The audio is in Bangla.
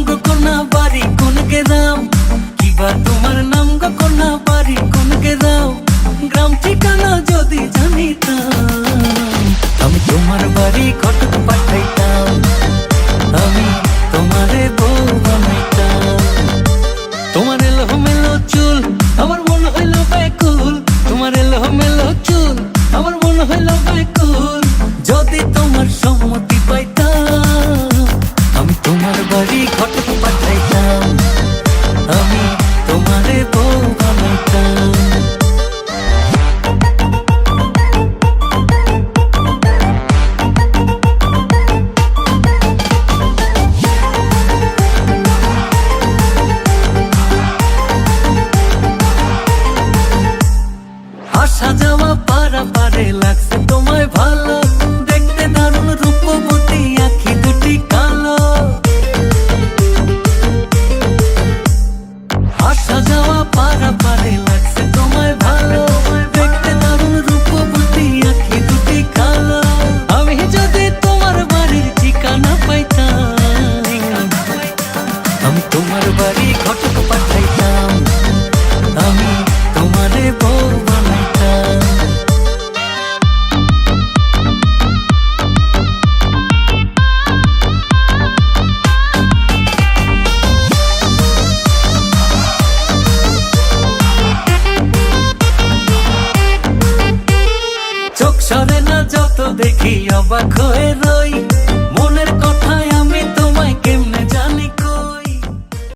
গো কোনা বাড়ি কোন গ্রাম, কিবা তোমার নাম গো কোনা বাড়ি কোন গ্রাম, গ্রাম ঠিকানা যদি জানিতাম আমি তোমার বাড়ি ঘটক পাঠাইতাম, আমি তোমারে বউ বানাইতাম। তোমার এলোমেলো চুল আমার মন হইল ব্যাকুল, তোমার এলোমেলো চুল আমার মন হইল ব্যাকুল, যদি তোমার সম্মতি পাইতাম আমি তোমার বাড়ি ঘটক পাঠাইতাম, আমি তোমারে বউ বানাইতাম। আসা যাওয়া পারাপারে লাগছে তোমায় ভালো, দেখতে দারুণ রূপবতী আঁখি দুটি কালো। আসা যাওয়া পারাপারে লাগছে তোমায় ভালো, দেখতে দারুণ রূপবতী আঁখি দুটি কালো। আমি যদি তোমার বাড়ির ঠিকানা পাইতাম আমি তোমার বাড়ি ঘটক পাঠাইতাম, আমি তোমারে বউ বানাইতাম। চোখ সরে না যত দেখি অবাক হয়ে রই,